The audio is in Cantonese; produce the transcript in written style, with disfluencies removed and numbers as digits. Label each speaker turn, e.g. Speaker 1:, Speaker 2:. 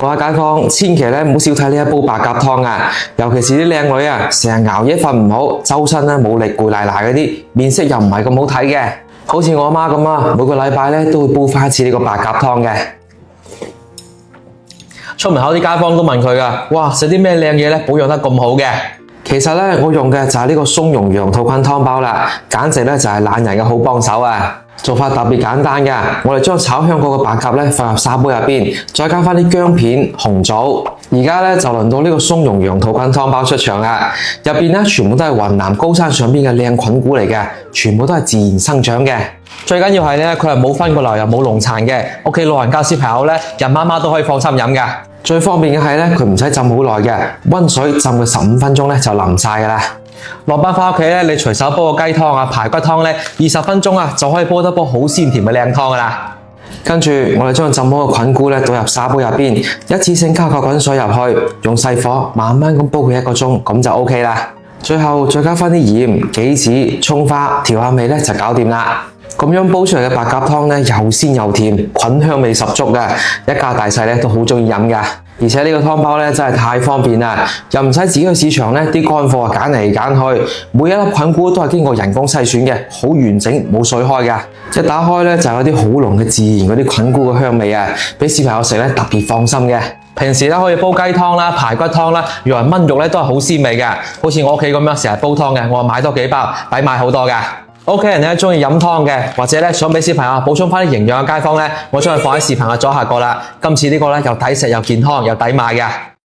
Speaker 1: 各位街坊，千祈咧唔好少睇呢一煲白鴿湯啊！尤其是啲靚女啊，成日熬夜瞓唔好，周身咧冇力攰賴賴嗰啲，面色又唔係咁好睇嘅。好似我阿媽咁啊，每個禮拜咧都會煲翻一次呢個白鴿湯嘅。出門口啲街坊都問佢噶，哇，食啲咩靚嘢咧，保養得咁好嘅？其實咧，我用嘅就係呢個松茸羊肚菌湯包啦，簡直咧就係懶人嘅好幫手啊！做法特別簡單嘅，我哋將炒香過嘅白鴿咧放入砂煲入邊，再加翻啲薑片、紅棗。而家咧就輪到呢個松茸羊肚菌湯包出場啦，入邊咧全部都係雲南高山上邊嘅靚菌菇嚟嘅，全部都係自然生長嘅。最緊要係咧，佢係冇分過流又冇農殘嘅，屋企老人家小朋友咧，人媽媽都可以放心飲㗎。最方便嘅係咧，佢唔使浸好耐嘅，溫水浸佢15分鐘咧就腍晒㗎啦。落班翻屋企咧，你隨手煲個雞湯啊、排骨湯咧，20分鐘啊就可以煲得煲好鮮甜嘅靚湯㗎啦。跟住我哋將浸好嘅菌菇咧倒入砂煲入邊，一次性加個滾水入去，用細火慢慢咁煲佢1個鐘，咁就 OK 啦。最後再加翻啲鹽、杞子、蔥花調下味咧就搞掂啦。咁樣煲出嚟嘅白鴿湯咧，又鮮又甜，菌香味十足嘅，一家大細咧都好中意飲噶。而且呢個湯包咧真係太方便啦，又唔使自己去市場咧啲乾貨揀嚟揀去，每一粒菌菇都係經過人工篩選嘅，好完整冇水開噶。一打開咧就有啲好濃嘅自然嗰啲菌菇嘅香味啊，俾小朋友食咧特別放心嘅。平時咧可以煲雞湯啦、排骨湯啦，用嚟炆肉咧都係好鮮味嘅。好似我屋企咁樣成日煲湯嘅，我買多幾包，抵買好多噶。屋企人咧中意飲湯嘅，或者咧想俾小朋友補充翻啲營養嘅街坊咧，我將佢放喺視頻嘅左下角啦。今次呢個咧又抵食又健康又抵買嘅。